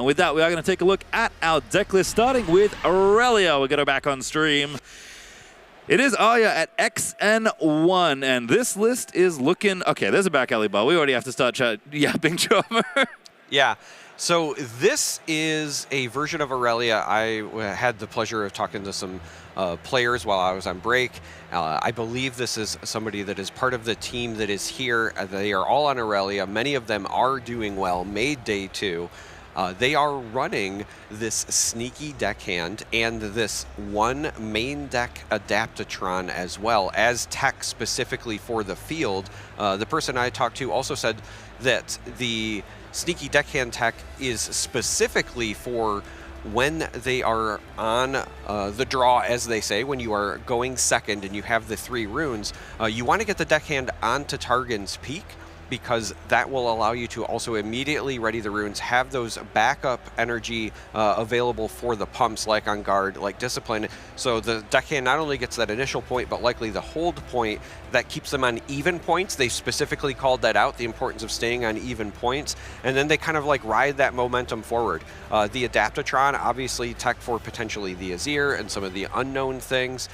And with that, we are going to take a look at our deck list, starting with Irelia. We're going to back on stream. It is Arya at XN1, and this list is looking... Okay, there's a back alley bar. We already have to start yapping, Trevor. Yeah. So this is a version of Irelia. I had the pleasure of talking to some players while I was on break. I believe this is somebody that is part of the team that is here. They are all on Irelia. Many of them are doing well, made day 2. They are running this sneaky deckhand and this one main deck Adaptatron as well as tech specifically for the field. The person I talked to also said that the sneaky deckhand tech is specifically for when they are on the draw, as they say, when you are going second and you have the 3 runes. You want to get the deckhand onto Targon's Peak, because that will allow you to also immediately ready the runes, have those backup energy available for the pumps, like on guard, like discipline. So the deckhand not only gets that initial point, but likely the hold point that keeps them on even points. They specifically called that out, the importance of staying on even points. And then they kind of like ride that momentum forward. The Adaptatron, obviously tech for potentially the Azir and some of the unknown things.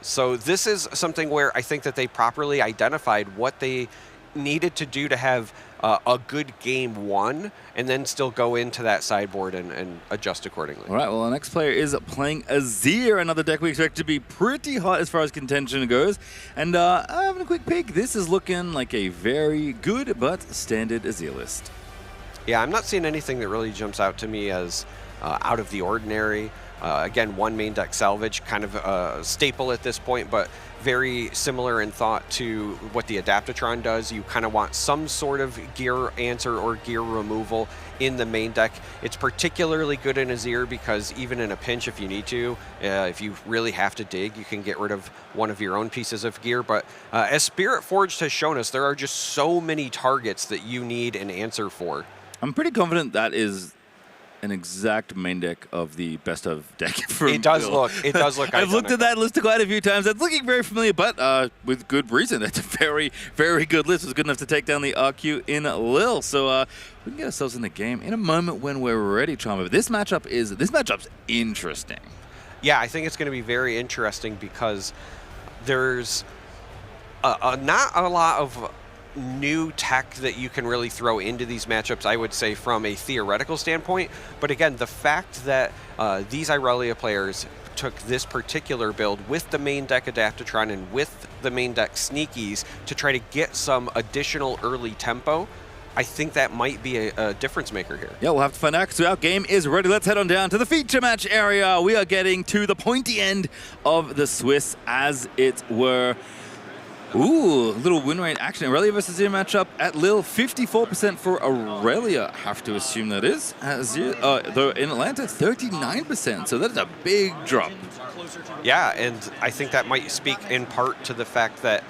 So this is something where I think that they properly identified what they needed to do to have a good game 1 and then still go into that sideboard and adjust accordingly. All right, well, our next player is playing Azir, another deck we expect to be pretty hot as far as contention goes. And having a quick peek, this is looking like a very good but standard Azir list. Yeah, I'm not seeing anything that really jumps out to me as out of the ordinary. Again, one main deck salvage, kind of a staple at this point, but very similar in thought to what the Adaptatron does. You kind of want some sort of gear answer or gear removal in the main deck. It's particularly good in Azir because even in a pinch, if you need to, if you really have to dig, you can get rid of one of your own pieces of gear. But as Spirit Forged has shown us, there are just so many targets that you need an answer for. I'm pretty confident that is an exact main deck of the best of deck. It does look I've looked at that list quite a few times. That's looking very familiar, but with good reason. That's a very, very good list. It was good enough to take down the RQ in Lille. So we can get ourselves in the game in a moment when we're ready, Charmer. This matchup's interesting. Yeah, I think it's going to be very interesting because there's not a lot of new tech that you can really throw into these matchups, I would say, from a theoretical standpoint. But again, the fact that these Irelia players took this particular build with the main deck Adaptatron and with the main deck Sneakies to try to get some additional early tempo, I think that might be a difference maker here. Yeah, we'll have to find out because our game is ready. Let's head on down to the feature match area. We are getting to the pointy end of the Swiss, as it were. Ooh, little win rate action. Irelia versus Azir matchup at Lille. 54% for Irelia. Have to assume that is. Azir, though in Atlanta, 39%. So that's a big drop. Yeah, and I think that might speak in part to the fact that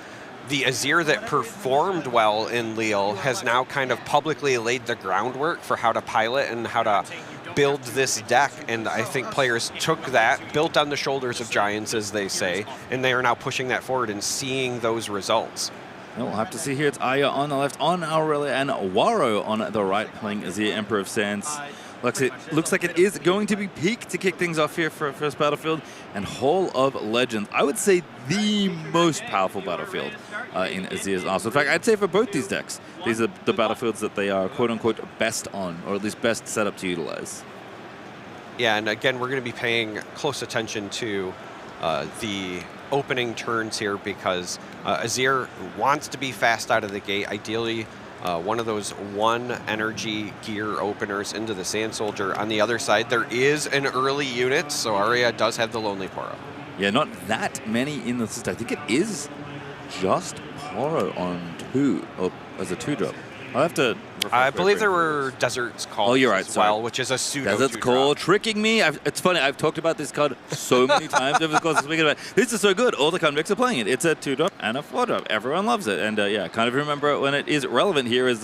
the Azir that performed well in Lille has now kind of publicly laid the groundwork for how to pilot and how to build this deck, and I think players took that, built on the shoulders of giants, as they say, and they are now pushing that forward and seeing those results. We'll have to see here. It's Arya on the left, on Irelia, and Waro on the right, playing Azir, Emperor of Sands. Looks like it is going to be Peak to kick things off here for a first battlefield, and Hall of Legends. I would say the most powerful battlefield in Azir's arsenal. In fact, I'd say for both these decks, these are the battlefields that they are quote-unquote best on, or at least best set up to utilize. Yeah, and again, we're going to be paying close attention to the opening turns here because Azir wants to be fast out of the gate. Ideally, one of those one energy gear openers into the Sand Soldier. On the other side, there is an early unit, so Arya does have the Lonely Poro. Yeah, not that many in the system. I think it is just Poro on 2, or as a 2-drop. I'll have to... I believe there were Desert's Call as well, which is a pseudo Desert's Call, tricking me. It's funny, I've talked about this card so many times over the course of speaking about it. This is so good. All the convicts are playing it. It's a 2-drop and a 4-drop. Everyone loves it. And yeah, kind of remember when it is relevant here is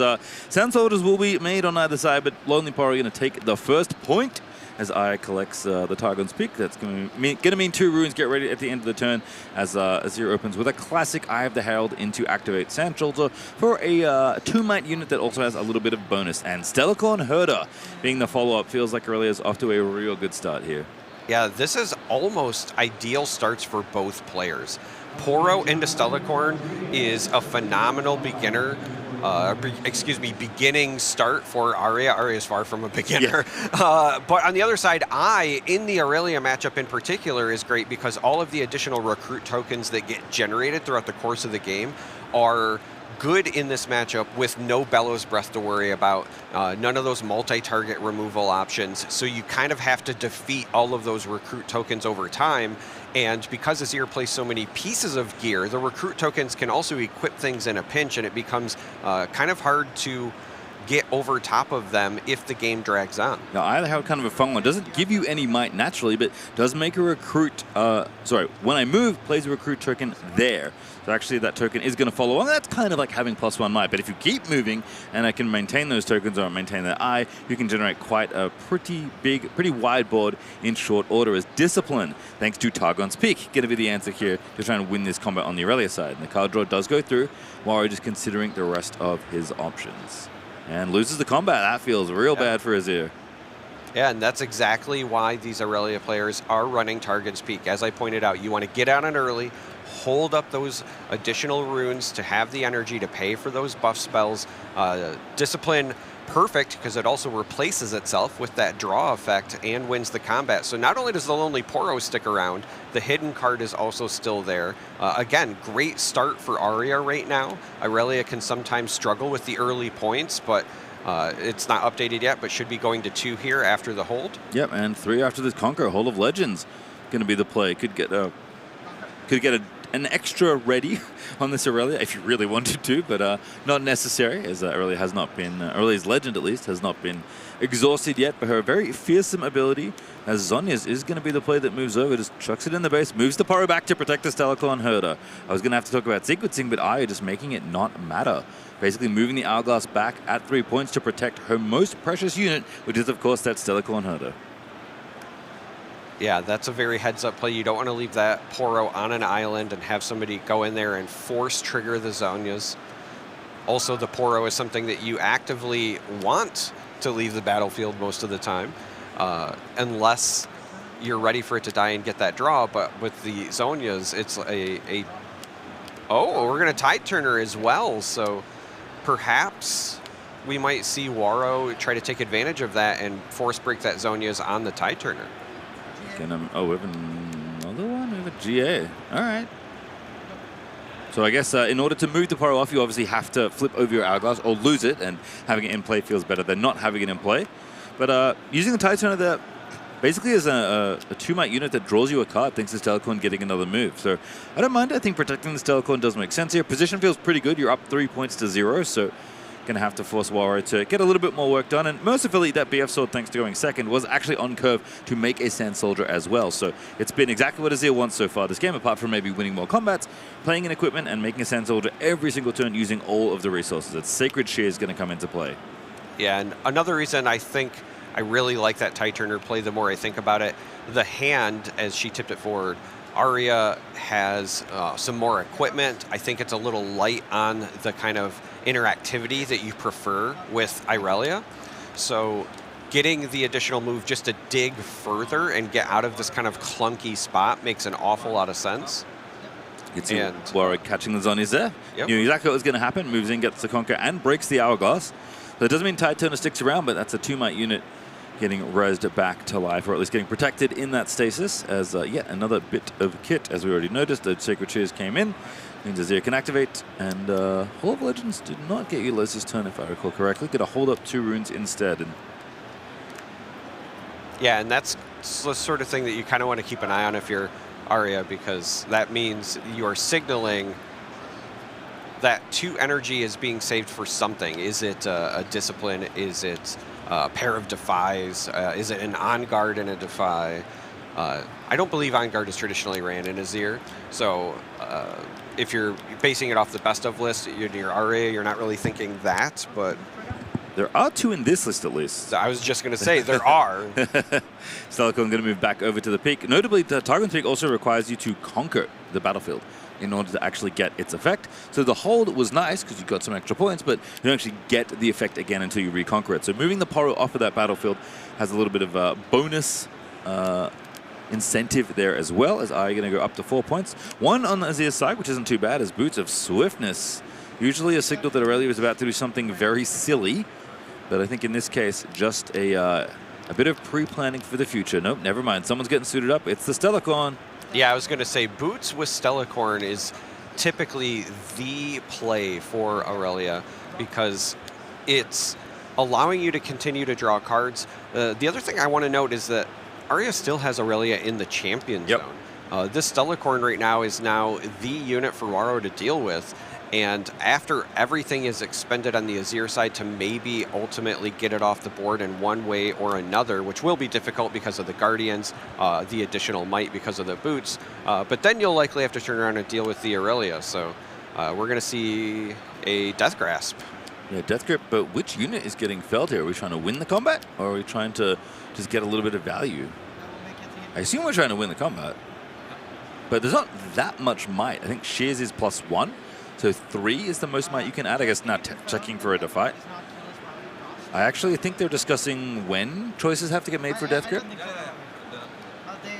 Sand Soldiers will be made on either side, but Lonely Poro are going to take the first point. as Arya collects the Targon's Peak. That's going to mean 2 runes. Get ready at the end of the turn as Azir opens with a classic Eye of the Herald into activate Sand Shoulder for a 2-might unit that also has a little bit of bonus. And Stellacorn Herder being the follow-up feels like Irelia's off to a real good start here. Yeah, this is almost ideal starts for both players. Poro into Stellacorn is a phenomenal beginning start for Arya. Arya is far from a beginner. Yeah. But on the other side, in the Irelia matchup in particular, is great because all of the additional recruit tokens that get generated throughout the course of the game are good in this matchup with no Bellows Breath to worry about, none of those multi-target removal options. So you kind of have to defeat all of those recruit tokens over time. And because Azir plays so many pieces of gear, the recruit tokens can also equip things in a pinch, and it becomes kind of hard to get over top of them if the game drags on. Now, either have kind of a fun one. Doesn't give you any might naturally, but does make a recruit, when I move, plays a recruit token there. So actually that token is going to follow on. That's kind of like having +1 might. But if you keep moving and I can maintain those tokens or maintain that eye, you can generate quite a pretty wide board in short order as Discipline, thanks to Targon's Peak, going to be the answer here to try and win this combat on the Irelia side. And the card draw does go through, while just considering the rest of his options. And loses the combat. That feels real bad for Azir. Yeah, and that's exactly why these Irelia players are running Targon's Peak. As I pointed out, you want to get out on early, hold up those additional runes to have the energy to pay for those buff spells. Discipline, perfect, because it also replaces itself with that draw effect and wins the combat. So not only does the Lonely Poro stick around, the hidden card is also still there. Again, great start for Arya right now. Irelia can sometimes struggle with the early points, but it's not updated yet, but should be going to 2 here after the hold. Yep, and 3 after this Conquer. Hold of Legends going to be the play. Could get an extra ready on this Irelia if you really wanted to, but not necessary, as Irelia has not been, Aurelia's Legend at least, has not been exhausted yet, but her very fearsome ability as Zhonya's is going to be the play that moves over, just chucks it in the base, moves the Poro back to protect the Stellacorn Herder. I was going to have to talk about sequencing, but Arya just making it not matter. Basically moving the Hourglass back at 3 points to protect her most precious unit, which is of course that Stellacorn Herder. Yeah, that's a very heads-up play. You don't want to leave that Poro on an island and have somebody go in there and force trigger the Zhonyas. Also, the Poro is something that you actively want to leave the battlefield most of the time, unless you're ready for it to die and get that draw. But with the Zhonyas, it's we're going to Tide Turner as well. So perhaps we might see Waro try to take advantage of that and force break that Zhonyas on the Tide Turner. We have another one? We have a GA. All right. So I guess in order to move the Poro off, you obviously have to flip over your Hourglass or lose it, and having it in play feels better than not having it in play. But using the Tide Turner there basically as a 2-might unit that draws you a card thanks to Stellacorn getting another move. So I don't mind. I think protecting the Stellacorn does make sense here. Position feels pretty good. You're up 3 points to 0, so going to have to force Waro to get a little bit more work done. And mercifully, that BF Sword, thanks to going second, was actually on curve to make a Sand Soldier as well. So it's been exactly what Azir wants so far this game, apart from maybe winning more combats, playing in equipment, and making a Sand Soldier every single turn using all of the resources. That Sacred Shear is going to come into play. Yeah, and another reason I think I really like that Tide Turner play, the more I think about it, the hand, as she tipped it forward, Arya has some more equipment. I think it's a little light on the kind of interactivity that you prefer with Irelia. So getting the additional move just to dig further and get out of this kind of clunky spot makes an awful lot of sense. It's Warwick catching the Zhonyas there. Yep. Knew exactly what was going to happen. Moves in, gets the Conquer, and breaks the Hourglass. So it doesn't mean Tide Turner sticks around, but that's a 2-might unit getting rezzed back to life, or at least getting protected in that stasis as yet another bit of kit, as we already noticed. The Sacred Shears came in, means Azir can activate, and Hall of Legends did not get utilized this turn, if I recall correctly. Could have hold up 2 runes instead. Yeah, and that's the sort of thing that you kind of want to keep an eye on if you're Arya, because that means you are signaling that 2 energy is being saved for something. Is it a Discipline? Is it a pair of Defies? Is it an On Guard and a Defy? I don't believe On Guard is traditionally ran in Azir, so if you're basing it off the best of list, you're Arya, you're not really thinking that, but There are 2 in this list, at least. I was just going to say, there are. Stellacorn going to move back over to the peak. Notably, the Targon's Peak also requires you to conquer the battlefield in order to actually get its effect. So the hold was nice because you got some extra points, but you don't actually get the effect again until you reconquer it. So moving the Poro off of that battlefield has a little bit of a bonus incentive there as well, as Arya going to go up to 4 points. 1 on the Azir's side, which isn't too bad, is Boots of Swiftness. Usually a signal that Irelia was about to do something very silly, but I think in this case, just a bit of pre-planning for the future. Nope, never mind. Someone's getting suited up. It's the Stellacorn. Yeah, I was going to say Boots with Stellacorn is typically the play for Irelia because it's allowing you to continue to draw cards. The other thing I want to note is that Arya still has Irelia in the champion zone. This Stellacorn right now is now the unit for Waro to deal with. And after everything is expended on the Azir side to maybe ultimately get it off the board in one way or another, which will be difficult because of the Guardians, the additional might because of the Boots, but then you'll likely have to turn around and deal with the Irelia. So we're going to see a Death Grasp. Yeah, Death Grip, but which unit is getting felled here? Are we trying to win the combat, or are we trying to just get a little bit of value? I assume we're trying to win the combat, but there's not that much might. I think Shears is +1. So 3 is the most might you can add. I guess not checking for a defy. I actually think they're discussing when choices have to get made for Death Grip.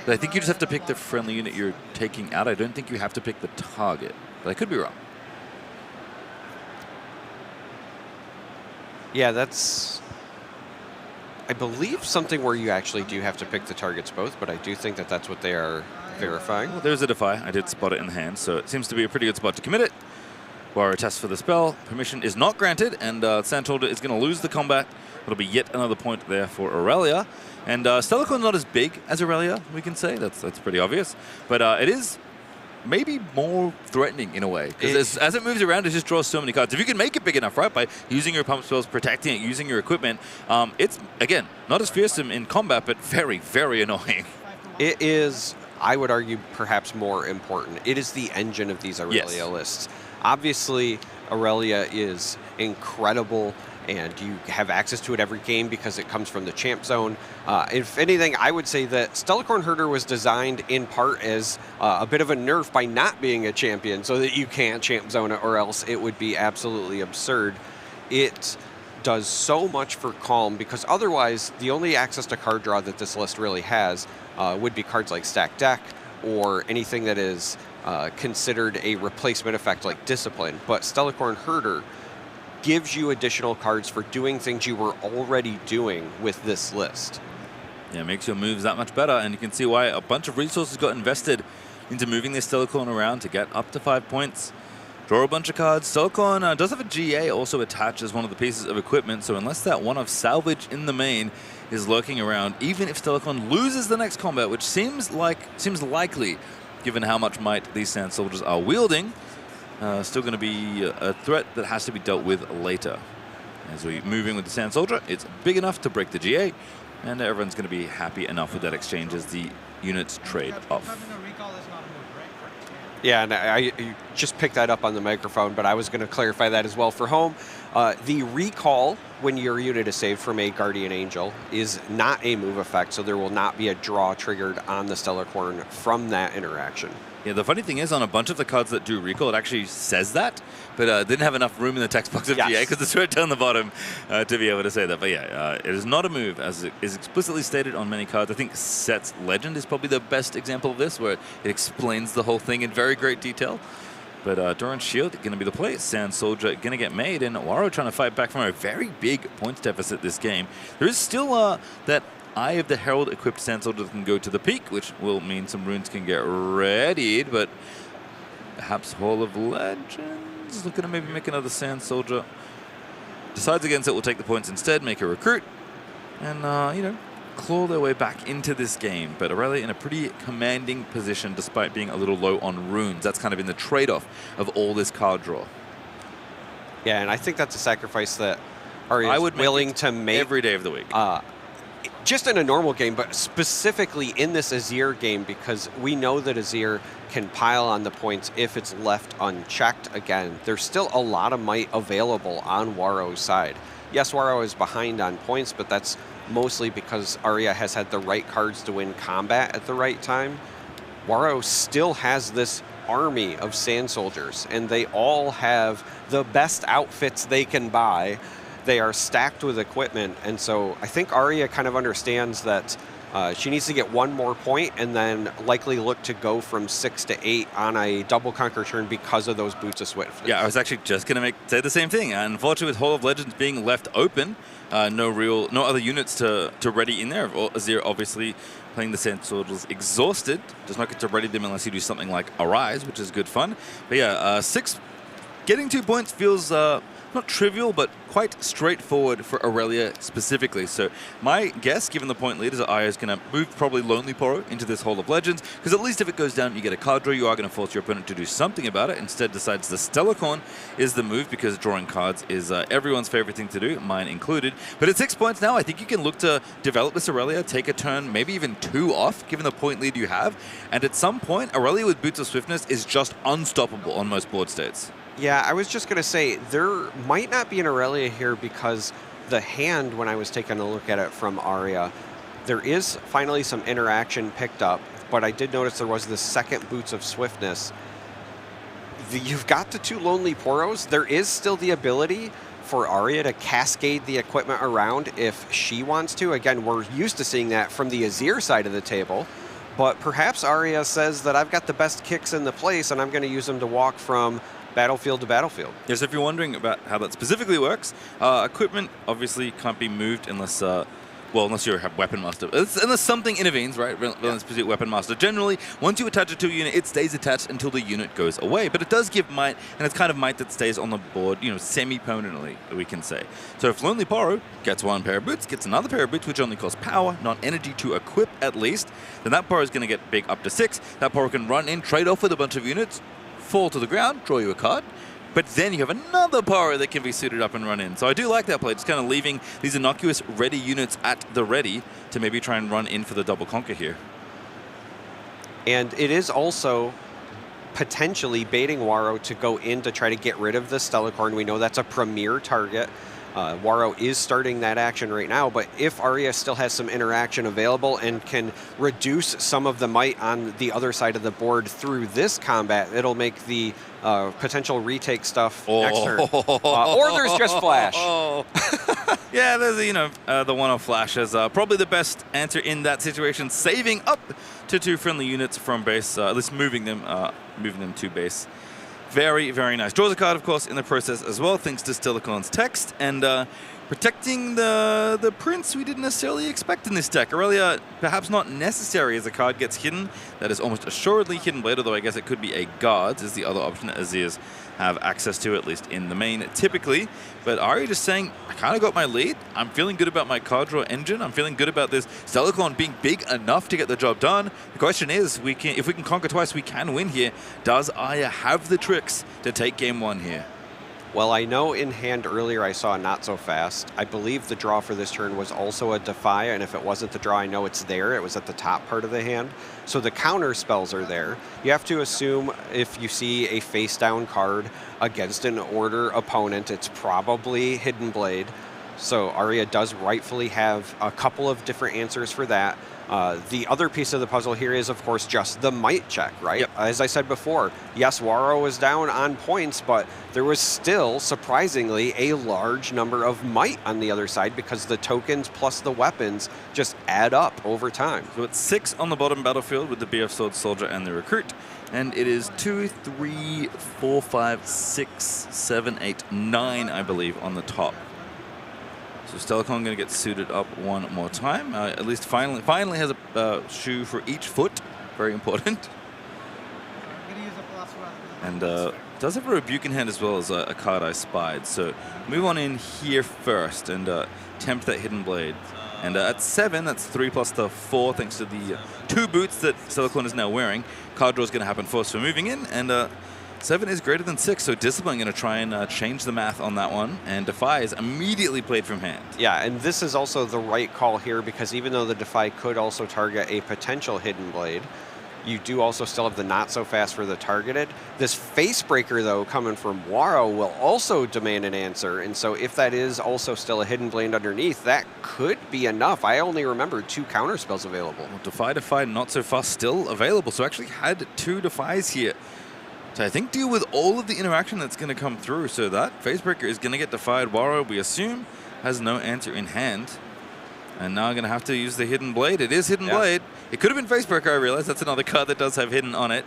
But I think you just have to pick the friendly unit you're taking out. I don't think you have to pick the target. But I could be wrong. Yeah, that's, I believe, something where you actually do have to pick the targets both, but I do think that that's what they are verifying. Well, there's a defy. I did spot it in the hand, so it seems to be a pretty good spot to commit it. Warrior test for the spell. Permission is not granted, and Sandholder is going to lose the combat. It'll be yet another point there for Irelia. And Stellacorn's not as big as Irelia, we can say. That's pretty obvious. But it is maybe more threatening in a way. Because as it moves around, it just draws so many cards. If you can make it big enough, right, by using your pump spells, protecting it, using your equipment, it's, again, not as fearsome in combat, but very, very annoying. It is, I would argue, perhaps more important. It is the engine of these Irelia lists. Obviously, Irelia is incredible, and you have access to it every game because it comes from the champ zone. If anything, I would say that Stellacorn Herder was designed in part as a bit of a nerf by not being a champion so that you can't champ zone it, or else it would be absolutely absurd. It does so much for Calm because otherwise the only access to card draw that this list really has would be cards like Stack Deck or anything that is considered a replacement effect like Discipline. But Stellacorn Herder gives you additional cards for doing things you were already doing with this list. Yeah, it makes your moves that much better, and you can see why a bunch of resources got invested into moving this Stellacorn around to get up to 5 points. Draw a bunch of cards. Stellacorn does have a GA also attached as one of the pieces of equipment, so unless that one of salvage in the main is lurking around, even if Stellacorn loses the next combat, which seems likely given how much might these Sand Soldiers are wielding, still going to be a threat that has to be dealt with later. As we move in with the Sand Soldier, it's big enough to break the GA, and everyone's going to be happy enough with that exchange as the units trade off. Yeah, and I just picked that up on the microphone, but I was going to clarify that as well for home. The recall when your unit is saved from a Guardian Angel is not a move effect, so there will not be a draw triggered on the Stellacorn from that interaction. Yeah, the funny thing is, on a bunch of the cards that do recall, it actually says that, but didn't have enough room in the text box of GA because it's right down the bottom to be able to say that. But yeah, it is not a move, as it is explicitly stated on many cards. I think Set's Legend is probably the best example of this, where it explains the whole thing in very great detail. But Doran's Shield going to be the play. Sand Soldier going to get made, and Waro trying to fight back from a very big points deficit this game. There is still that Eye of the Herald equipped Sand Soldier that can go to the peak, which will mean some runes can get readied, but perhaps Hall of Legends looking to maybe make another Sand Soldier. Decides against it, will take the points instead, make a recruit, and you know, claw their way back into this game. But Irelia in a pretty commanding position despite being a little low on runes. That's kind of been the trade-off of all this card draw. Yeah, and I think that's a sacrifice that Arya is willing to make every day of the week. Just in a normal game, but specifically in this Azir game, because we know that Azir can pile on the points if it's left unchecked again. There's still a lot of might available on Waro's side. Yes, Waro is behind on points, but that's mostly because Arya has had the right cards to win combat at the right time. Waro still has this army of sand soldiers, and they all have the best outfits they can buy. They are stacked with equipment, and so I think Arya kind of understands that she needs to get one more point and then likely look to go from 6 to 8 on a double conquer turn because of those Boots of Swiftness. Yeah, I was actually just going to say the same thing. Unfortunately, with Hall of Legends being left open, no other units to ready in there. Azir obviously playing the Sand Soldiers exhausted. Does not get to ready them unless you do something like Arise, which is good fun. But yeah, 6, getting 2 points feels not trivial, but quite straightforward for Irelia specifically. So my guess, given the point lead, is that Arya is going to move probably Lonely Poro into this Hall of Legends, because at least if it goes down, you get a card draw, you are going to force your opponent to do something about it. Instead decides the Stellacorn is the move, because drawing cards is everyone's favorite thing to do, mine included. But at 6 points now, I think you can look to develop this Irelia, take a turn, maybe even 2 off, given the point lead you have. And at some point, Irelia with Boots of Swiftness is just unstoppable on most board states. Yeah, I was just going to say, there might not be an Irelia here because the hand, when I was taking a look at it from Arya, there is finally some interaction picked up, but I did notice there was the second Boots of Swiftness. You've got the 2 Lonely Poros. There is still the ability for Arya to cascade the equipment around if she wants to. Again, we're used to seeing that from the Azir side of the table, but perhaps Arya says that I've got the best kicks in the place and I'm going to use them to walk from battlefield to battlefield. Yes, if you're wondering about how that specifically works, equipment obviously can't be moved unless, unless you have Weapon Master. Unless something intervenes, right? Villain's Pursuit Weapon Master. Generally, once you attach it to a unit, it stays attached until the unit goes away. But it does give might, and it's kind of might that stays on the board, semi-permanently, we can say. So if Lonely Poro gets 1 pair of boots, gets another pair of boots, which only costs power, not energy to equip at least, then that Poro is going to get big up to 6. That Poro can run in, trade off with a bunch of units, fall to the ground, draw you a card, but then you have another Poro that can be suited up and run in. So I do like that play, just kind of leaving these innocuous ready units at the ready to maybe try and run in for the double conquer here. And it is also potentially baiting Waro to go in to try to get rid of the Stellacorn. We know that's a premier target. Waro is starting that action right now, but if Arya still has some interaction available and can reduce some of the might on the other side of the board through this combat, it'll make the potential retake stuff next turn. Or there's just Flash. Yeah, there's the one-off Flash is probably the best answer in that situation, saving up to 2 friendly units from base, at least moving them to base. Very, very nice. Draws a card, of course, in the process as well, thanks to Stellacorn's text, and protecting the prince we didn't necessarily expect in this deck. Irelia, perhaps not necessary as a card gets hidden. That is almost assuredly Hidden Blade, although I guess it could be a Guards is the other option that Azirs have access to, at least in the main, typically. But Arya just saying, I kind of got my lead. I'm feeling good about my card draw engine. I'm feeling good about this Stellacorn being big enough to get the job done. The question is, if we can conquer twice, we can win here. Does Arya have the tricks to take game 1 here? Well, I know in hand earlier I saw Not So Fast. I believe the draw for this turn was also a Defy, and if it wasn't the draw, I know it's there. It was at the top part of the hand. So the counter spells are there. You have to assume if you see a face-down card against an order opponent, it's probably Hidden Blade. So Arya does rightfully have a couple of different answers for that. The other piece of the puzzle here is, of course, just the might check, right? Yep. As I said before, yes, Waro was down on points, but there was still, surprisingly, a large number of might on the other side because the tokens plus the weapons just add up over time. So it's 6 on the bottom battlefield with the BF Sword Soldier and the Recruit, and it is 2, 3, 4, 5, 6, 7, 8, 9, I believe, on the top. So Stellacorn going to get suited up one more time. At least finally has a shoe for each foot. Very important. And does have a Rebuke in hand as well as a card I spied. So move on in here first and tempt that Hidden Blade. And at 7, that's 3 plus the 4, thanks to the 2 boots that Stellacorn is now wearing. Card draw is going to happen first for moving in, and 7 is greater than 6, so Discipline going to try and change the math on that one, and Defy is immediately played from hand. Yeah, and this is also the right call here, because even though the Defy could also target a potential Hidden Blade, You do also still have the not so fast for the targeted. This face breaker, though, coming from Waro will also demand an answer. And so if that is also still a hidden blade underneath, that could be enough. I only remember 2 counter spells available. Well, Defy, not so fast still available. So actually had 2 Defies here. So I think deal with all of the interaction that's going to come through. So that Facebreaker is going to get defied. Waro, we assume, has no answer in hand. And now going to have to use the Hidden Blade. It is Hidden Blade. It could have been Facebreaker, I realize. That's another card that does have Hidden on it.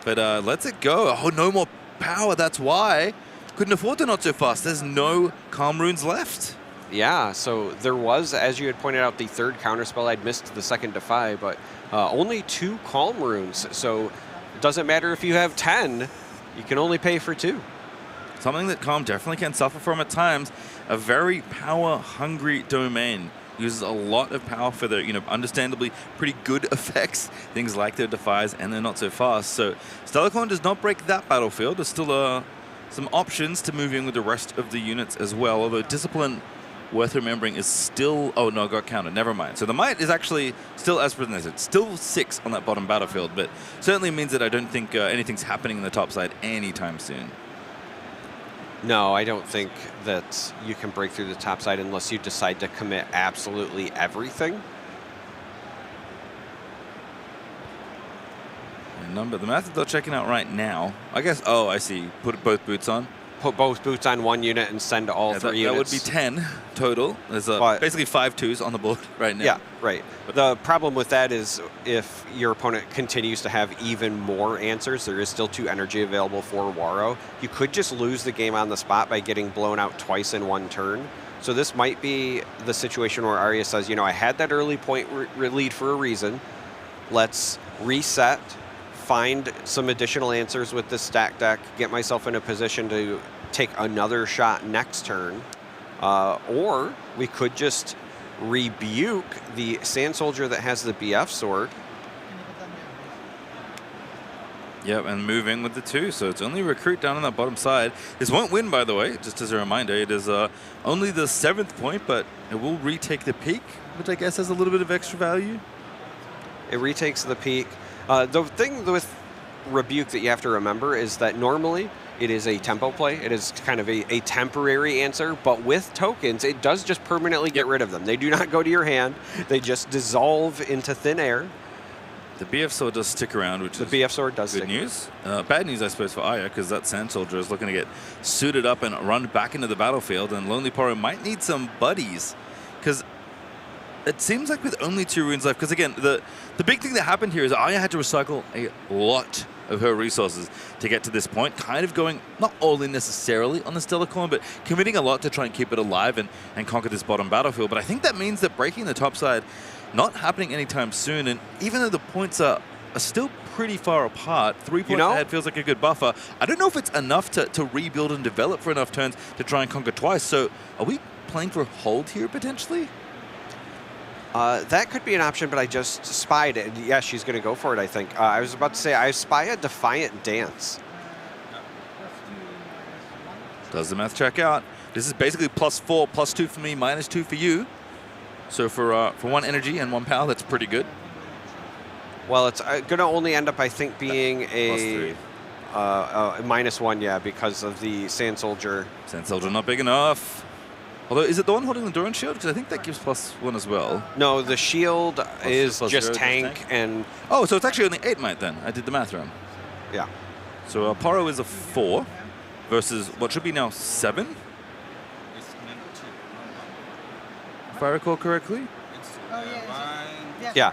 But lets it go. Oh, no more power. That's why. Couldn't afford to not so fast. There's no Calm Runes left. Yeah, so there was, as you had pointed out, the 3rd counterspell. I'd missed the 2nd Defy, but only 2 Calm Runes. So it doesn't matter if you have 10. You can only pay for 2. Something that Calm definitely can suffer from at times. A very power-hungry domain. Uses a lot of power for their, understandably pretty good effects. Things like their Defies and they're not so fast. So Stellacorn does not break that battlefield. There's still some options to move in with the rest of the units as well. Although Discipline, worth remembering, is still... Oh, no, got counted. Never mind. So the Might is actually still as presented. Still 6 on that bottom battlefield, but certainly means that I don't think anything's happening in the top side anytime soon. No, I don't think that you can break through the top side unless you decide to commit absolutely everything. The math they're checking out right now. I guess, oh, I see. Put both boots on. Put both boots on 1 unit and send all 3 units. That would be 10 total. There's basically 5 2s on the board right now. Yeah, right. But the problem with that is if your opponent continues to have even more answers, there is still 2 energy available for Waro. You could just lose the game on the spot by getting blown out twice in 1 turn. So this might be the situation where Arya says, I had that early point lead for a reason. Let's reset, find some additional answers with this stack deck, get myself in a position to take another shot next turn. Or we could just rebuke the Sand Soldier that has the BF sword. Yep, and move in with the 2. So it's only Recruit down on that bottom side. This won't win, by the way, just as a reminder. It is only the 7th point, but it will retake the peak, which I guess has a little bit of extra value. It retakes the peak. The thing with Rebuke that you have to remember is that normally it is a tempo play. It is kind of a temporary answer, but with tokens, it does just permanently get rid of them. They do not go to your hand. They just dissolve into thin air. The BF Sword does stick around, which is BF Sword does good news. Bad news, I suppose, for Arya, because that Sand Soldier is looking to get suited up and run back into the battlefield, and Lonely Poro might need some buddies, because it seems like with only 2 runes left, because again, the big thing that happened here is Arya had to recycle a lot of her resources to get to this point, kind of going not all in necessarily on the Stellacorn, but committing a lot to try and keep it alive and conquer this bottom battlefield. But I think that means that breaking the top side not happening anytime soon, and even though the points are still pretty far apart, 3 points ahead feels like a good buffer. I don't know if it's enough to rebuild and develop for enough turns to try and conquer twice. So are we playing for a hold here potentially? That could be an option, but I just spied it. Yeah, she's going to go for it, I think. I was about to say, I spy a Defiant Dance. Does the math check out? This is basically +4, +2 for me, -2 for you. So for 1 energy and 1 power, that's pretty good. Well, it's going to only end up, I think, being a -1, yeah, because of the Sand Soldier. Sand Soldier not big enough. Although, is it the one holding the Doran shield? Because I think that gives +1 as well. No, the shield is just 0, tank and... Oh, so it's actually only 8 might then. I did the math wrong. Yeah. So Paro is a 4 versus what should be now 7? If I recall correctly. Yeah.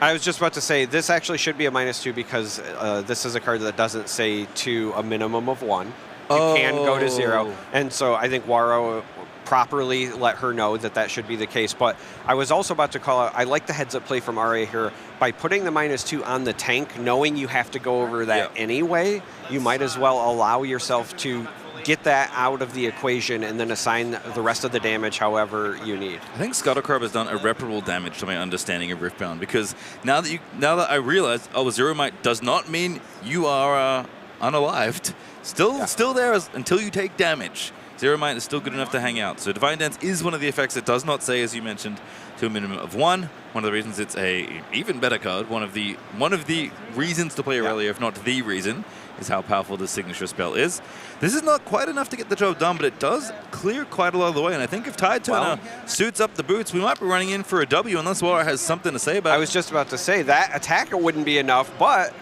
I was just about to say, this actually should be a -2 because this is a card that doesn't say to a minimum of 1. You can go to 0. And so I think Waro properly let her know that that should be the case. But I was also about to call out, I like the heads-up play from Arya here. By putting the -2 on the tank, knowing you have to go over that anyway, you might as well allow yourself to get that out of the equation and then assign the rest of the damage however you need. I think Scuttlecrab has done irreparable damage to my understanding of Riftbound, because now that I realize, oh, 0 might does not mean you are unalived. Still there until you take damage. Zero Might is still good enough to hang out. So Divine Dance is one of the effects that does not say, as you mentioned, to a minimum of 1. One of the reasons it's a even better card. One of the reasons to play Irelia, if not the reason, is how powerful this signature spell is. This is not quite enough to get the job done, but it does clear quite a lot of the way. And I think if Tide Turner suits up the boots, we might be running in for a W unless Wara has something to say about it. I was just about to say that attacker wouldn't be enough, but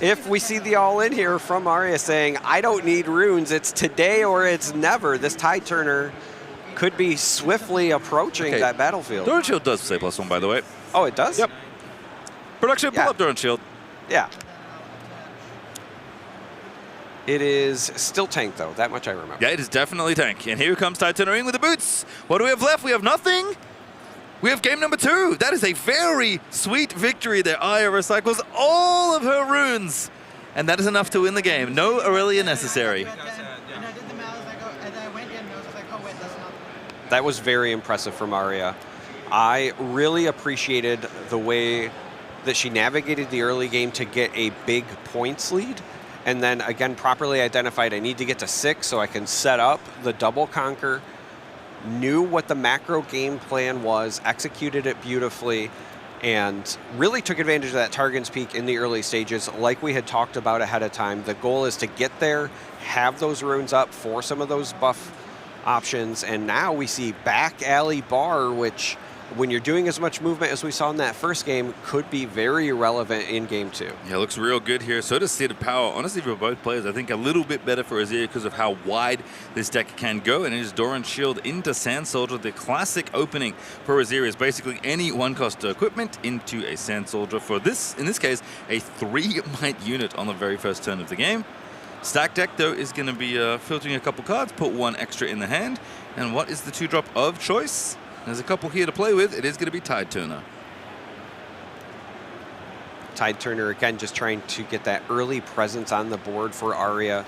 if we see the all-in here from Arya saying, I don't need runes, it's today or it's never, this Tide Turner could be swiftly approaching that battlefield. Doran Shield does say +1, by the way. Oh, it does? Yep. Production, pull up Doran Shield. Yeah. It is still tank, though. That much I remember. Yeah, it is definitely tank. And here comes Tide Turner in with the boots. What do we have left? We have nothing. We have game number 2. That is a very sweet victory there. Arya recycles all of her runes. And that is enough to win the game. No Irelia necessary. That was very impressive from Arya. I really appreciated the way that she navigated the early game to get a big points lead. And then, again, properly identified, I need to get to 6 so I can set up the double conquer. Knew what the macro game plan was, executed it beautifully, and really took advantage of that Targon's Peak in the early stages like we had talked about ahead of time. The goal is to get there, have those runes up for some of those buff options, and now we see back alley bar, which when you're doing as much movement as we saw in that first game, could be very relevant in game 2. Yeah, it looks real good here. So does State of Power. Honestly, for both players, I think a little bit better for Azir because of how wide this deck can go. And it is Doran Shield into Sand Soldier. The classic opening for Azir is basically any 1-cost equipment into a Sand Soldier. For this, in this case, a 3 might unit on the very first turn of the game. Stack deck, though, is going to be filtering a couple cards, put 1 extra in the hand. And what is the 2-drop of choice? There's a couple here to play with. It is going to be Tide Turner. Tide Turner, again, just trying to get that early presence on the board for Arya.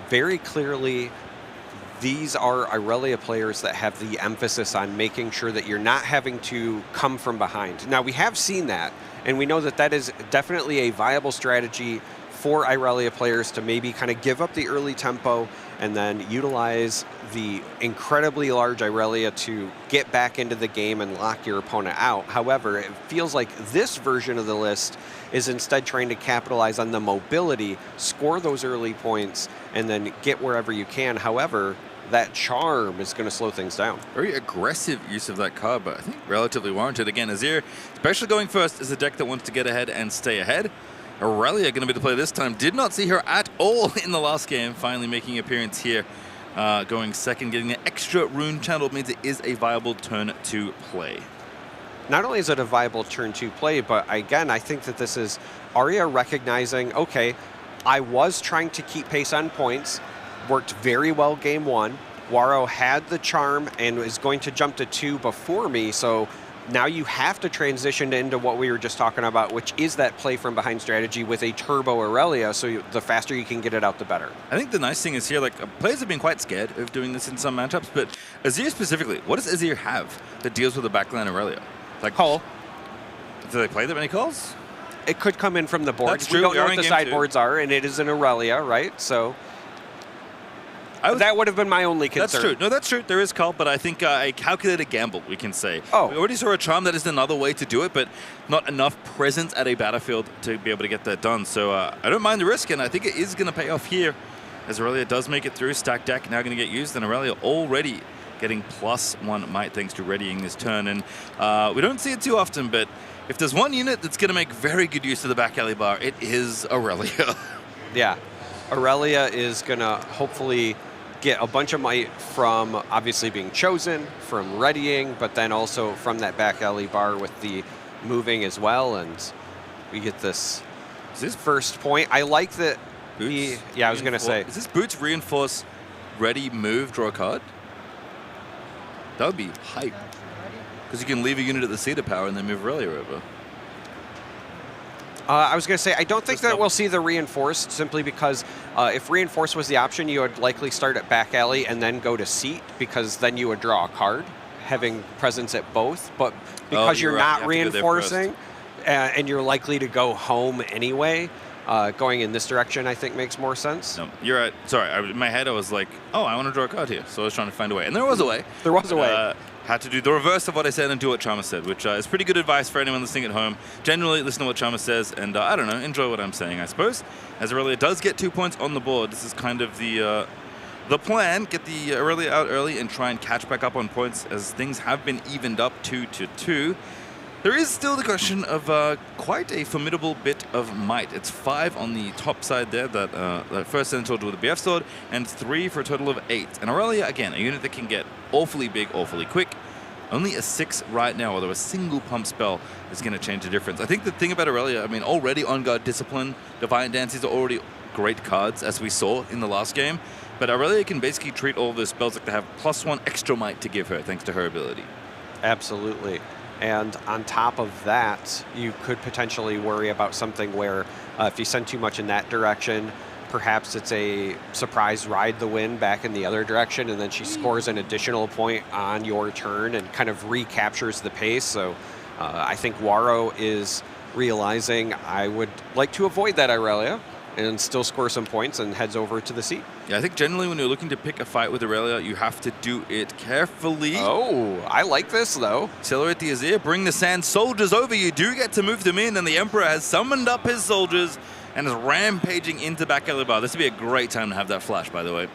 Very clearly, these are Irelia players that have the emphasis on making sure that you're not having to come from behind. Now, we have seen that, and we know that that is definitely a viable strategy for Irelia players to maybe kind of give up the early tempo and then utilize the incredibly large Irelia to get back into the game and lock your opponent out. However, it feels like this version of the list is instead trying to capitalize on the mobility, score those early points, and then get wherever you can. However, that charm is going to slow things down. Very aggressive use of that card, but I think relatively warranted. Again, Azir, especially going first, is a deck that wants to get ahead and stay ahead. Irelia going to be the play this time. Did not see her at all in the last game. Finally making an appearance here. Going second, getting the extra rune channel means it is a viable turn to play. Not only is it a viable turn to play, but again, I think that this is Arya recognizing, okay, I was trying to keep pace on points. Worked very well game 1. Waro had the charm and is going to jump to 2 before me, so now you have to transition into what we were just talking about, which is that play from behind strategy with a turbo Irelia, so the faster you can get it out, the better. I think the nice thing is here, like, players have been quite scared of doing this in some matchups, but Azir specifically, what does Azir have that deals with the backline Irelia? Like, call. Do they play that many calls? It could come in from the board. That's true. We don't We know are what in the game 2. sideboards are, and it is an Irelia, right? So that would have been my only concern. That's true. No, that's true. There is call, but I think a calculated gamble, we can say. Oh. We already saw a charm. That is another way to do it, but not enough presence at a battlefield to be able to get that done. So I don't mind the risk, and I think it is going to pay off here as Irelia does make it through. Stack deck now going to get used, and Irelia already getting +1 might thanks to readying this turn. And we don't see it too often, but if there's one unit that's going to make very good use of the back alley bar, it is Irelia. Yeah. Irelia is going to hopefully get a bunch of might from obviously being chosen, from readying, but then also from that back alley bar with the moving as well. And we get this first point. I like that. Boots I was going to say. Is this boots reinforce ready, move, draw a card? That would be hype. Because you can leave a unit at the Cedar Power and then move Irelia over. I was going to say, I don't think that we'll see the reinforced simply because if reinforced was the option, you would likely start at back alley and then go to seat because then you would draw a card, having presence at both. But because you're not reinforcing and you're likely to go home anyway, going in this direction, I think, makes more sense. No, you're right. Sorry, in my head I was like, oh, I want to draw a card here. So I was trying to find a way. And there was a way. There was a way. Had to do the reverse of what I said and do what Chama said, which is pretty good advice for anyone listening at home. Generally, listen to what Chama says and, I don't know, enjoy what I'm saying, I suppose. As Irelia does get 2 points on the board, this is kind of the plan. Get the Irelia out early and try and catch back up on points as things have been evened up 2-2. There is still the question of quite a formidable bit of might. It's 5 on the top side there, that first Sand Soldier with the BF Sword, and 3 for a total of 8. And Irelia, again, a unit that can get awfully big, awfully quick. Only a 6 right now, although a single pump spell is going to change the difference. I think the thing about Irelia, I mean, already On Guard, Discipline, Defiant Dance, these are already great cards, as we saw in the last game. But Irelia can basically treat all of those spells like they have +1 extra might to give her, thanks to her ability. Absolutely. And on top of that, you could potentially worry about something where if you send too much in that direction, perhaps it's a surprise ride the wind back in the other direction, and then she scores an additional point on your turn and kind of recaptures the pace. So I think Waro is realizing I would like to avoid that Irelia and still score some points, and heads over to the seat. Yeah, I think generally when you're looking to pick a fight with Irelia, you have to do it carefully. Oh, I like this, though. Accelerate the Azir, bring the Sand Soldiers over. You do get to move them in, and the Emperor has summoned up his soldiers and is rampaging into back alley bar. This would be a great time to have that flash, by the way.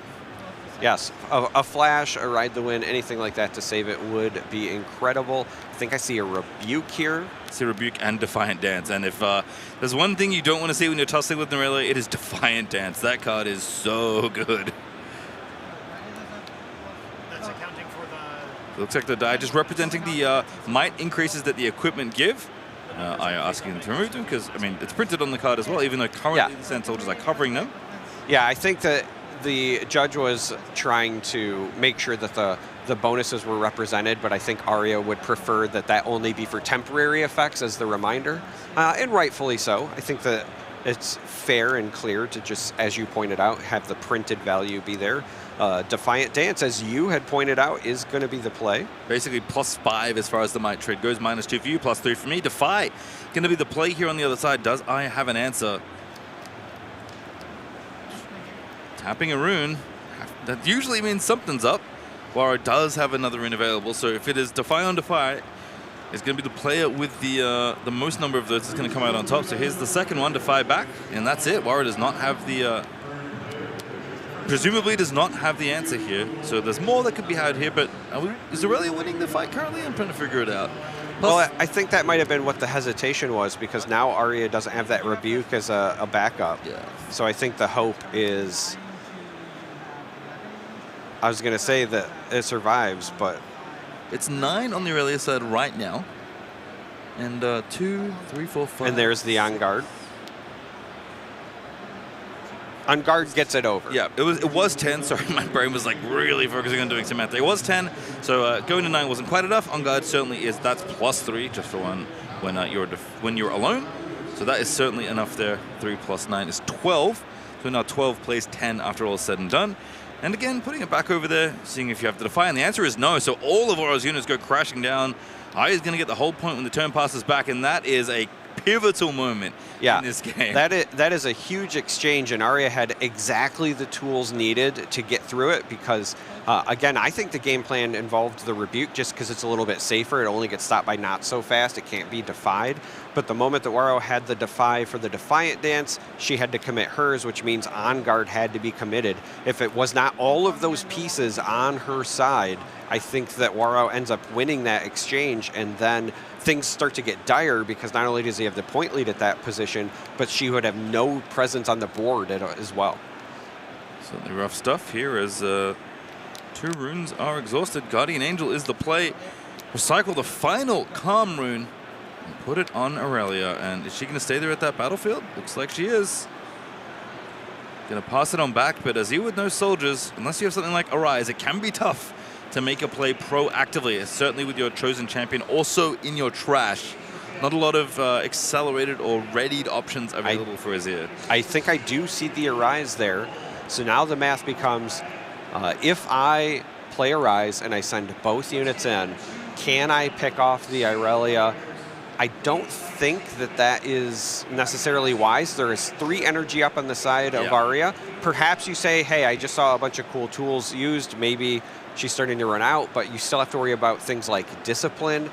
Yes, a flash, a ride the wind, anything like that to save it would be incredible. I think I see a Rebuke here. See Rebuke and Defiant Dance. And if there's one thing you don't want to see when you're tussling with Irelia, it is Defiant Dance. That card is so good. That's accounting for the... It looks like the die just representing the might increases that the equipment give. I are asking them to remove them because, I mean, it's printed on the card as well, even though currently the Sand Soldiers are covering them. Yeah, I think that the judge was trying to make sure that the bonuses were represented, but I think Arya would prefer that that only be for temporary effects as the reminder, and rightfully so. I think that it's fair and clear to just, as you pointed out, have the printed value be there. Defiant Dance, as you had pointed out, is going to be the play. Basically +5 as far as the might trade goes, -2 for you, +3 for me. Defy going to be the play here on the other side. Does I have an answer? Tapping a rune, that usually means something's up. Waro does have another rune available, so if it is Defy on Defy, it's going to be the player with the most number of those that's going to come out on top. So here's the second one, Defy back, and that's it. Waro does not have the, presumably does not have the answer here. So there's more that could be had here, but is Irelia winning the fight currently? I'm trying to figure it out. Well, I think that might have been what the hesitation was, because now Arya doesn't have that Rebuke as a backup. Yeah. So I think the hope is, I was going to say that it survives, but... It's 9 on the Irelia side right now. And 2, 3, 4, 5. And there's the On Guard. On Guard gets it over. Yeah, it was 10. Sorry, my brain was like really focusing on doing some math. It was 10, so going to 9 wasn't quite enough. On Guard certainly is. That's +3 just for one when you're alone. So that is certainly enough there. 3 + 9 is 12. So now 12 plays 10 after all is said and done. And again, putting it back over there, seeing if you have to Defy, and the answer is no. So all of Waro's units go crashing down. Arya's going to get the whole point when the turn passes back, and that is a pivotal moment in this game. That is a huge exchange, and Arya had exactly the tools needed to get through it because, again, I think the game plan involved the Rebuke just because it's a little bit safer. It only gets stopped by not so fast. It can't be defied. But the moment that Waro had the Defy for the Defiant Dance, she had to commit hers, which means On Guard had to be committed. If it was not all of those pieces on her side, I think that Waro ends up winning that exchange, and then things start to get dire because not only does he have the point lead at that position, but she would have no presence on the board as well. Certainly rough stuff here as 2 runes are exhausted. Guardian Angel is the play. Recycle the final Calm rune and put it on Irelia. And is she going to stay there at that battlefield? Looks like she is. Going to pass it on back, but as you with no soldiers, unless you have something like Arise, it can be tough to make a play proactively, certainly with your chosen champion also in your trash. Not a lot of accelerated or readied options available for Azir. I think I do see the Arise there. So now the math becomes, if I play Arise and I send both units in, can I pick off the Irelia I don't think that is necessarily wise. There is 3 energy up on the side of Arya. Perhaps you say, hey, I just saw a bunch of cool tools used. Maybe she's starting to run out, but you still have to worry about things like discipline.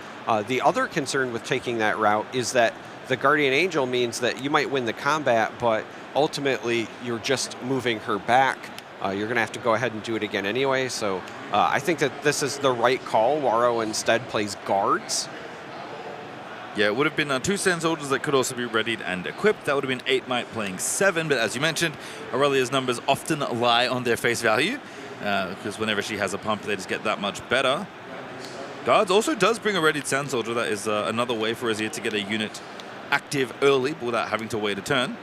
The other concern with taking that route is that the Guardian Angel means that you might win the combat, but ultimately you're just moving her back. You're going to have to go ahead and do it again anyway. So I think that this is the right call. Waro instead plays guards. Yeah, it would have been 2 Sand Soldiers that could also be readied and equipped. That would have been 8 Might playing 7, but as you mentioned, Irelia's numbers often lie on their face value, because whenever she has a pump, they just get that much better. Guards also does bring a readied Sand Soldier. That is another way for Azir to get a unit active early without having to wait a turn.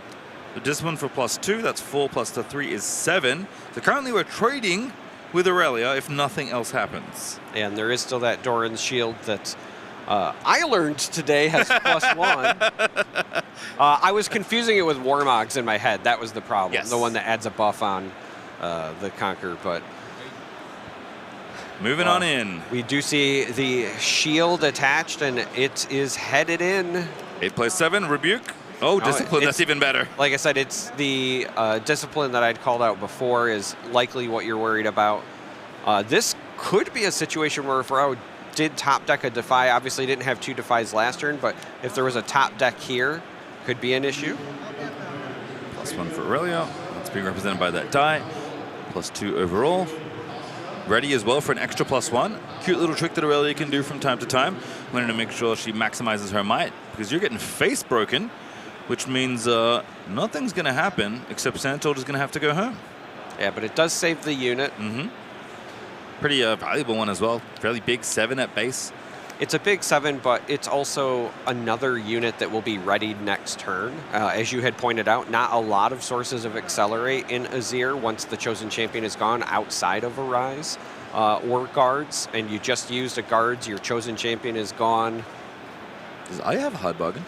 The Discipline for +2, that's 4 plus the 3 is 7. So currently we're trading with Irelia if nothing else happens. And there is still that Doran's shield that I learned today has +1. I was confusing it with Warmogs in my head. That was the problem. Yes. The one that adds a buff on the Conquer. But moving on in. We do see the shield attached, and it is headed in. 8 plays 7, Rebuke. Oh, Discipline, that's even better. Like I said, it's the Discipline that I'd called out before is likely what you're worried about. This could be a situation where if Rao did top deck a Defy, obviously didn't have 2 Defies last turn, but if there was a top deck here, could be an issue. +1 for Irelia. That's being represented by that die. +2 overall. Ready as well for an extra +1. Cute little trick that Irelia can do from time to time. Learning to make sure she maximizes her might, because you're getting face broken, which means nothing's going to happen except Sand Soldier's going to have to go home. Yeah, but it does save the unit. Pretty valuable one as well. Fairly big 7 at base. It's a big 7, but it's also another unit that will be readied next turn. As you had pointed out, not a lot of sources of Accelerate in Azir once the Chosen Champion is gone outside of Arise or Guards, and you just used a Guards, your Chosen Champion is gone. Does Arya have a hard bargain?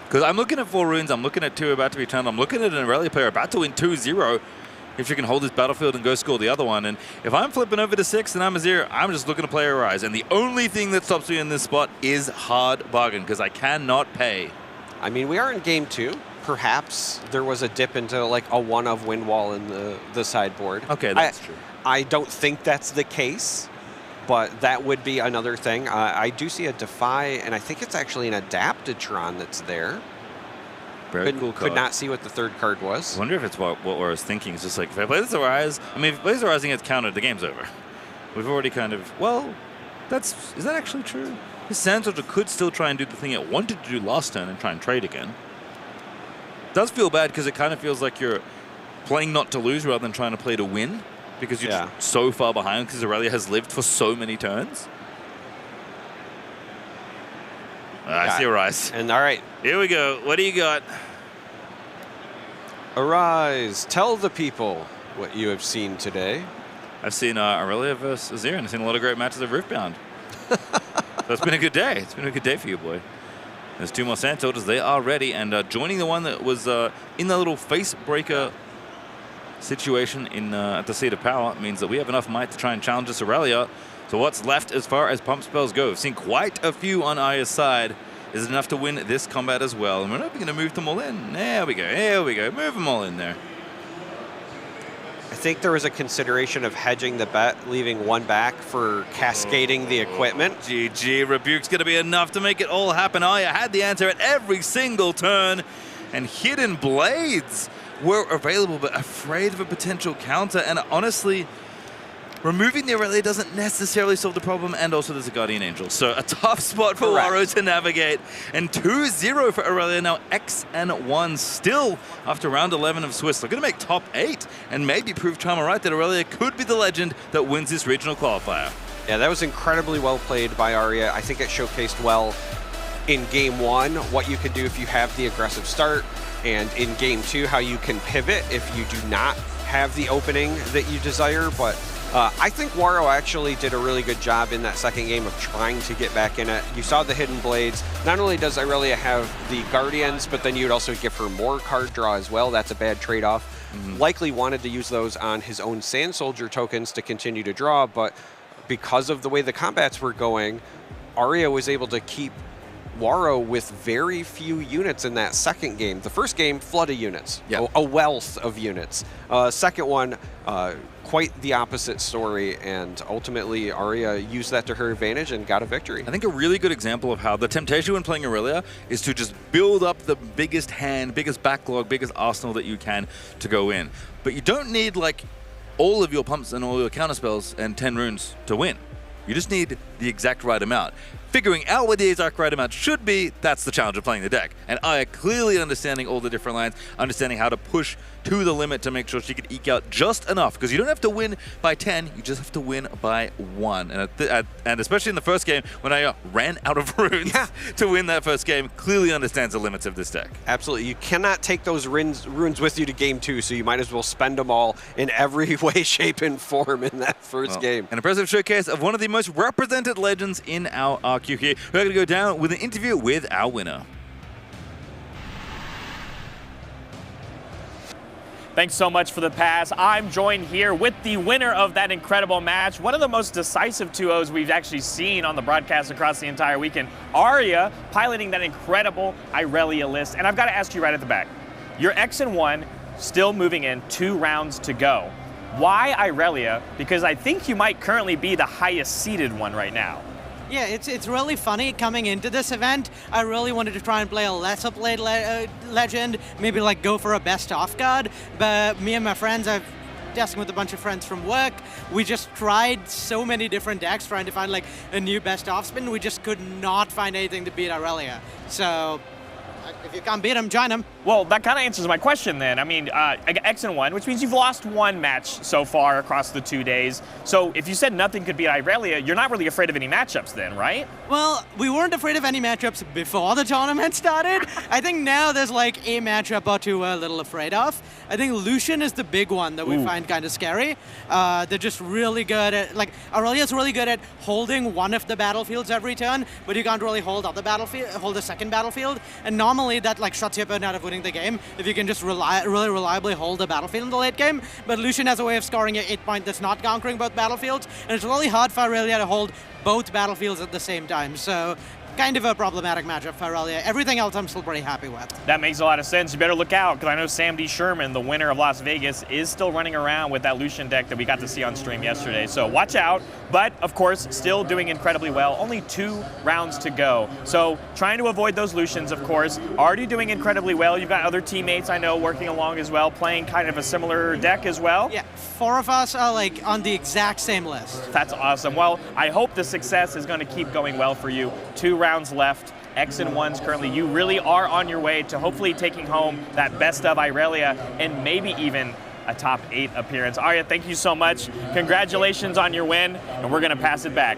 Because I'm looking at 4 runes, I'm looking at 2 about to be turned, I'm looking at an Irelia player about to win 2-0 if you can hold this battlefield and go score the other one. And if I'm flipping over to 6 and I'm Azir, I'm just looking to play Arise. And the only thing that stops me in this spot is hard bargain, because I cannot pay. I mean, we are in game 2. Perhaps there was a dip into like a 1 of wind wall in the sideboard. Okay, that's true. I don't think that's the case, but that would be another thing. I do see a Defy, and I think it's actually an Adaptatron that's there. Very cool card. Could not see what the 3rd card was. I wonder if it's what I was thinking. It's just like, if I play this Arise, I mean, if he plays Arise and gets countered, the game's over. We've already kind of, well, is that actually true? His Sand Soldier could still try and do the thing it wanted to do last turn and try and trade again. It does feel bad because it kind of feels like you're playing not to lose rather than trying to play to win, because you're just so far behind because Irelia has lived for so many turns. I see Arise. And all right. Here we go. What do you got? Arise. Tell the people what you have seen today. I've seen Irelia versus Azir, and I've seen a lot of great matches of Riftbound. So it's been a good day. It's been a good day for you, boy. There's 2 more Sand Soldiers. They are ready, and joining the one that was in the little face breaker situation at the Seat of Power means that we have enough might to try and challenge this Irelia. So what's left as far as pump spells go? We've seen quite a few on Arya's side. Is it enough to win this combat as well? And we're not going to move them all in. There we go. Here we go. Move them all in there. I think there was a consideration of hedging the bet, leaving 1 back for cascading the equipment. GG. Rebuke's going to be enough to make it all happen. Arya had the answer at every single turn. And Hidden Blades were available, but afraid of a potential counter. And honestly, removing the Irelia doesn't necessarily solve the problem, and also there's a Guardian Angel. So a tough spot for Waro to navigate. And 2-0 for Irelia, now X and 1 still after round 11 of Swiss. They're going to make top 8 and maybe prove Chama right that Irelia could be the legend that wins this regional qualifier. Yeah, that was incredibly well played by Arya. I think it showcased well in game 1 what you can do if you have the aggressive start, and in game 2 how you can pivot if you do not have the opening that you desire. But I think Waro actually did a really good job in that second game of trying to get back in it. You saw the Hidden Blades. Not only does Irelia have the Guardians, but then you'd also give her more card draw as well. That's a bad trade-off. Likely wanted to use those on his own Sand Soldier tokens to continue to draw, but because of the way the combats were going, Arya was able to keep Waro with very few units in that second game. The first game, flood of units, a wealth of units. Second one, quite the opposite story, and ultimately Arya used that to her advantage and got a victory. I think a really good example of how the temptation when playing Irelia is to just build up the biggest hand, biggest backlog, biggest arsenal that you can to go in. But you don't need like all of your pumps and all your counterspells and 10 runes to win. You just need the exact right amount. Figuring out what the exact right amount should be, that's the challenge of playing the deck. And Arya clearly understanding all the different lines, understanding how to push to the limit to make sure she could eke out just enough. Because you don't have to win by 10, you just have to win by 1. And especially in the first game, when Arya ran out of runes to win that first game, clearly understands the limits of this deck. Absolutely. You cannot take those runes with you to game 2, so you might as well spend them all in every way, shape, and form in that first game. An impressive showcase of one of the most represented legends in our RQ here. We're going to go down with an interview with our winner. Thanks so much for the pass. I'm joined here with the winner of that incredible match, one of the most decisive 2-0s we've actually seen on the broadcast across the entire weekend. Arya piloting that incredible Irelia list. And I've got to ask you right at the back, you're X-1, still moving in, 2 rounds to go. Why Irelia? Because I think you might currently be the highest seeded one right now. Yeah, it's really funny coming into this event. I really wanted to try and play a lesser played legend, maybe like go for a best off card, but me and my friends, I've testing with a bunch of friends from work, we just tried so many different decks trying to find like a new best off spin. We just could not find anything to beat Irelia. So if you can't beat him, join him. Well, that kind of answers my question then. I mean, X-1, which means you've lost 1 match so far across the 2 days. So if you said nothing could beat Irelia, you're not really afraid of any matchups then, right? Well, we weren't afraid of any matchups before the tournament started. I think now there's like a matchup or two we're a little afraid of. I think Lucian is the big one that we find kind of scary. They're just really good at, like, Aurelia's really good at holding one of the battlefields every turn, but you can't really hold the second battlefield. And normally that like shuts your opponent out of winning the game if you can just really reliably hold the battlefield in the late game. But Lucian has a way of scoring an 8-point that's not conquering both battlefields, and it's really hard for Irelia to hold both battlefields at the same time. So kind of a problematic matchup for Irelia. Everything else I'm still pretty happy with. That makes a lot of sense. You better look out, because I know Sam D. Sherman, the winner of Las Vegas, is still running around with that Lucian deck that we got to see on stream yesterday. So watch out. But, of course, still doing incredibly well. Only 2 rounds to go. So trying to avoid those Lucians, of course. Already doing incredibly well. You've got other teammates, I know, working along as well, playing kind of a similar deck as well. Yeah, 4 of us are like on the exact same list. That's awesome. Well, I hope the success is going to keep going well for you. 2 rounds left. X-1s currently. You really are on your way to hopefully taking home that best of Irelia and maybe even a top 8 appearance. Arya, thank you so much. Congratulations on your win, and we're going to pass it back.